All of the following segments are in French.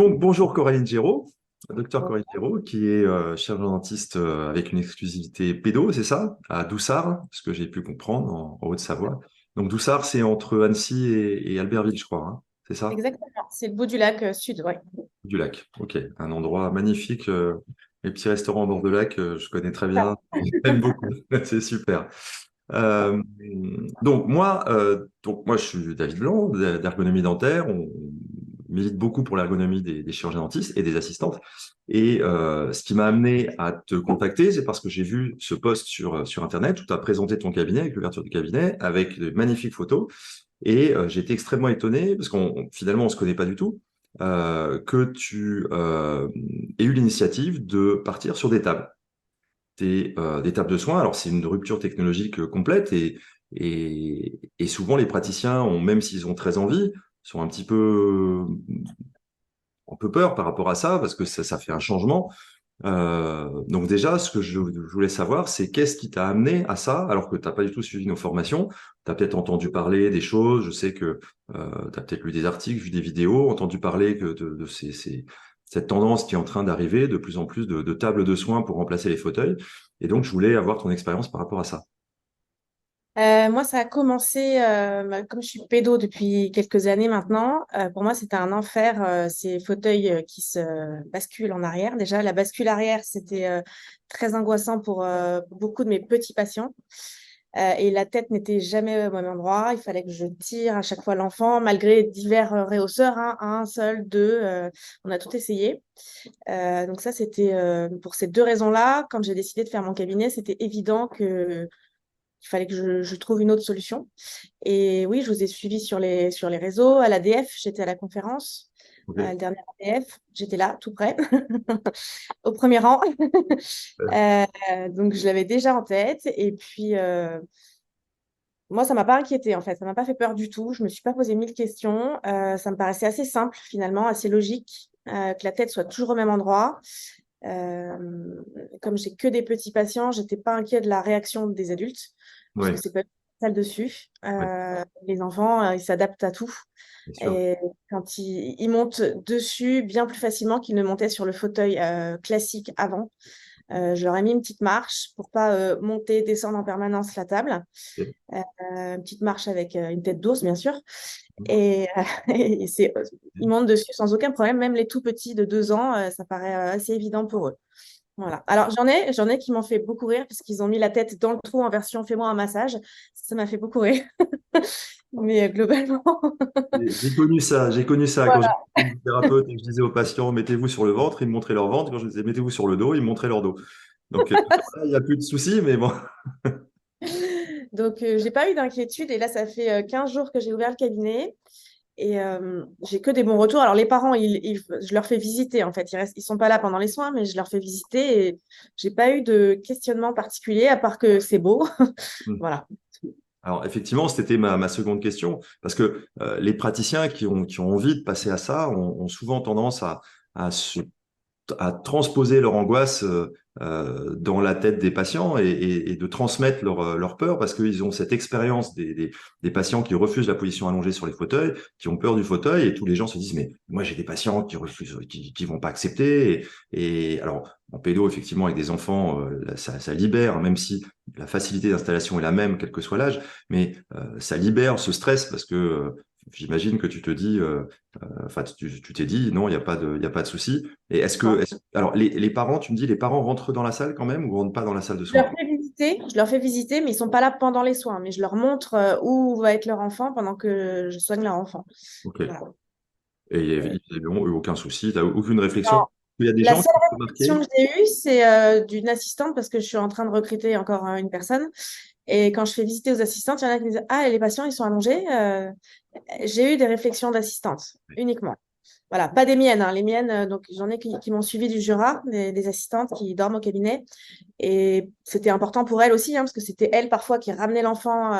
Donc, bonjour Coraline Géraud, docteur Coraline Géraud, qui est chirurgien dentiste avec une exclusivité pédo, c'est ça, à Doussard, ce que j'ai pu comprendre en Haute-Savoie. Donc Doussard, c'est entre Annecy et Albertville, je crois, hein, c'est ça? Exactement, c'est le bout du lac sud, ouais. Du lac. Ok, un endroit magnifique. Les petits restaurants au bord de lac, je connais très bien, j'aime beaucoup, c'est super. Euh, donc moi, je suis David Blanc d'Ergonomie Dentaire. On milite beaucoup pour l'ergonomie des chirurgiens dentistes et des assistantes. Et ce qui m'a amené à te contacter, c'est parce que j'ai vu ce post sur Internet où tu as présenté ton cabinet avec l'ouverture du cabinet, avec de magnifiques photos. Et j'ai été extrêmement étonné, parce qu'on finalement, on se connaît pas du tout, que tu aies eu l'initiative de partir sur des tables des tables de soins. Alors, c'est une rupture technologique complète et souvent, les praticiens, même s'ils ont très envie, sont un peu peur par rapport à ça parce que ça fait un changement. Donc déjà, ce que je voulais savoir, c'est qu'est-ce qui t'a amené à ça, alors que tu n'as pas du tout suivi nos formations. Tu as peut-être entendu parler des choses, je sais que tu as peut-être lu des articles, vu des vidéos, entendu parler de cette tendance qui est en train d'arriver, de plus en plus de tables de soins pour remplacer les fauteuils. Et donc, je voulais avoir ton expérience par rapport à ça. Moi, ça a commencé, comme je suis pédo depuis quelques années maintenant, pour moi, c'était un enfer, ces fauteuils qui se basculent en arrière. Déjà, la bascule arrière, c'était très angoissant pour beaucoup de mes petits patients. Et la tête n'était jamais au même endroit. Il fallait que je tire à chaque fois l'enfant, malgré divers réhausseurs, hein, un seul, deux, on a tout essayé. Donc ça, c'était pour ces deux raisons-là. Quand j'ai décidé de faire mon cabinet, c'était évident que il fallait que je trouve une autre solution. Et oui, je vous ai suivi sur les réseaux. À l'ADF, j'étais à la conférence. Ok. Le dernier ADF, j'étais là, tout près, au premier rang. Euh, donc, je l'avais déjà en tête. Et puis, moi, ça m'a pas inquiété en fait. Ça m'a pas fait peur du tout. Je me suis pas posé mille questions. Ça me paraissait assez simple, finalement, assez logique, que la tête soit toujours au même endroit. Euh, Comme j'ai que des petits patients, j'étais pas inquiète de la réaction des adultes, puisque Oui, c'est pas salle dessus. oui, Les enfants, ils s'adaptent à tout. bien sûr. Et quand ils montent dessus bien plus facilement qu'ils ne montaient sur le fauteuil classique avant. Je leur ai mis une petite marche pour pas monter, descendre en permanence la table. Ok. Une petite marche avec une tête d'os, bien sûr. Et, et ils montent dessus sans aucun problème. Même les tout petits de 2 ans, ça paraît assez évident pour eux. Voilà. Alors, j'en ai qui m'ont fait beaucoup rire parce qu'ils ont mis la tête dans le trou en version fais-moi un massage. Ça m'a fait beaucoup rire. Mais globalement, J'ai connu ça quand voilà. j'étais thérapeute et que je disais aux patients, mettez-vous sur le ventre, ils me montraient leur ventre. Quand je disais, mettez-vous sur le dos, ils me montraient leur dos. Donc, il n'y a plus de soucis, mais bon. Donc, j'ai pas eu d'inquiétude. Et là, ça fait 15 jours que j'ai ouvert le cabinet. Et j'ai que des bons retours. Alors, les parents, je leur fais visiter, en fait. Ils sont pas là pendant les soins, mais je leur fais visiter. Et j'ai pas eu de questionnement particulier, à part que c'est beau. Voilà. Alors, effectivement, c'était ma seconde question, parce que les praticiens qui ont envie de passer à ça ont souvent tendance à se à transposer leur angoisse dans la tête des patients et de transmettre leur peur parce qu'ils ont cette expérience des patients qui refusent la position allongée sur les fauteuils, qui ont peur du fauteuil et tous les gens se disent mais moi j'ai des patients qui refusent, qui vont pas accepter et alors en pédo effectivement avec des enfants ça libère hein, même si la facilité d'installation est la même quel que soit l'âge mais ça libère ce stress parce que j'imagine que tu te dis enfin tu t'es dit non il y a pas de souci et alors les parents, tu me dis, les parents rentrent dans la salle quand même ou rentrent pas dans la salle de soins? Je leur fais visiter, mais ils sont pas là pendant les soins. Mais je leur montre où va être leur enfant pendant que je soigne leur enfant. Ok. Voilà. Et Et- ils n'ont eu aucun souci, t'as aucune Non. réflexion. Il y a des La gens seule qui sont question marqués. que j'ai eue, c'est d'une assistante parce que je suis en train de recruter encore une personne. Et quand je fais visiter aux assistantes, il y en a qui me disent, ah, les patients, ils sont allongés. J'ai eu des réflexions d'assistantes uniquement. Voilà, pas des miennes, hein. Les miennes, donc j'en ai qui m'ont suivi du Jura, des assistantes qui dorment au cabinet. Et c'était important pour elles aussi, hein, parce que c'était elles parfois qui ramenaient l'enfant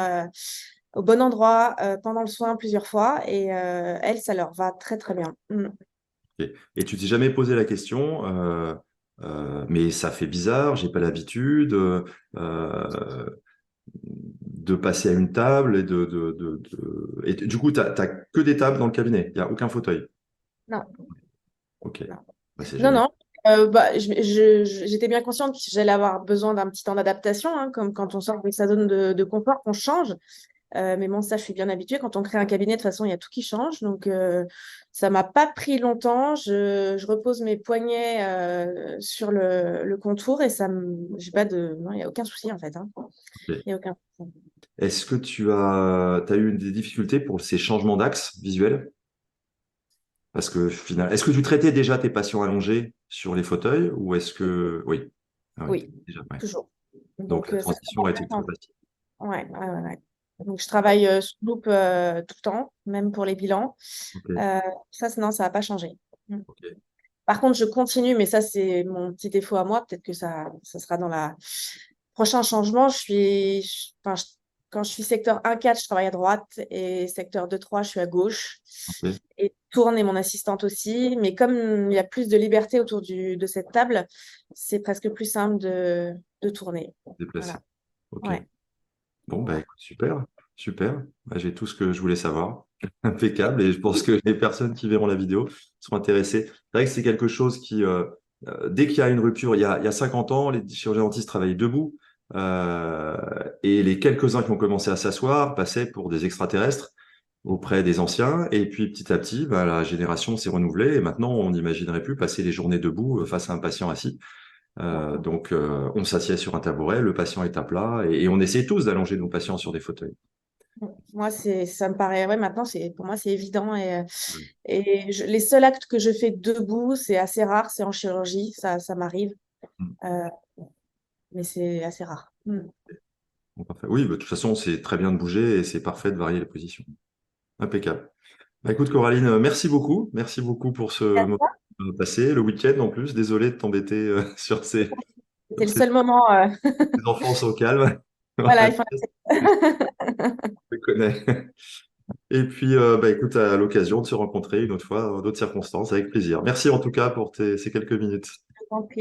au bon endroit pendant le soin plusieurs fois. Et elles, ça leur va très, très bien. Mm. Ok. Et tu t'es jamais posé la question, mais ça fait bizarre, j'ai pas l'habitude de passer à une table et et du coup, t'as que des tables dans le cabinet, il n'y a aucun fauteuil. Non. Ok. Bah, c'est Non, génial. non. Bah, j'étais bien consciente que j'allais avoir besoin d'un petit temps d'adaptation, hein, comme quand on sort de sa zone de confort, qu'on change. Mais bon, ça, je suis bien habituée. Quand on crée un cabinet, de toute façon, il y a tout qui change. Donc, ça m'a pas pris longtemps. Je repose mes poignets sur le contour et j'ai pas de, non, il n'y a aucun souci en fait, hein. Ok. Il y a aucun. Est-ce que tu as eu des difficultés pour ces changements d'axe visuel? Parce que final, est-ce que tu traitais déjà tes patients allongés sur les fauteuils ou est-ce que oui, ah oui, Oui, déjà, ouais. toujours. Donc Donc, la ça, transition a été très facile. ouais, ouais, ouais, ouais. Donc, je travaille sous loupe tout le temps, même pour les bilans. Ok, Euh, non, ça n'a pas changé. Mm. ok, Par contre, je continue, mais ça, c'est mon petit défaut à moi. Peut-être que ça sera dans la prochain changement. Enfin, quand je suis secteur 1-4, je travaille à droite et secteur 2-3, je suis à gauche. ok, Et Tourne est mon assistante aussi. Mais comme il y a plus de liberté autour de cette table, c'est presque plus simple de tourner. déplacé. Voilà. Ok. Ouais. Bon, bah écoute, super, super. Bah, j'ai tout ce que je voulais savoir. Impeccable. Et je pense que les personnes qui verront la vidéo seront intéressées. C'est vrai que c'est quelque chose qui, dès qu'il y a une rupture, il y a 50 ans, les chirurgiens dentistes travaillaient debout. euh, et les quelques-uns qui ont commencé à s'asseoir passaient pour des extraterrestres auprès des anciens. Et puis petit à petit, bah, la génération s'est renouvelée. Et maintenant, on n'imaginerait plus passer les journées debout face à un patient assis. Donc, on s'assied sur un tabouret, le patient est à plat, et on essaie tous d'allonger nos patients sur des fauteuils. Moi, ça me paraît, ouais, maintenant, pour moi, c'est évident. Ouais. Les seuls actes que je fais debout, c'est assez rare, c'est en chirurgie, ça m'arrive, Mm. euh, mais c'est assez rare. Mm. Bon, parfait. Oui, bah, de toute façon, c'est très bien de bouger et c'est parfait de varier les positions. Impeccable. Bah, écoute, Coraline, merci beaucoup. Merci beaucoup pour ce moment passé, le week-end en plus. Désolé de t'embêter C'était sur le ces seul moment. les enfants sont au calme. Voilà, Voilà, il faut. je connais. Et puis, bah, écoute, à l'occasion de se rencontrer une autre fois, dans d'autres circonstances, avec plaisir. Merci en tout cas pour ces quelques minutes.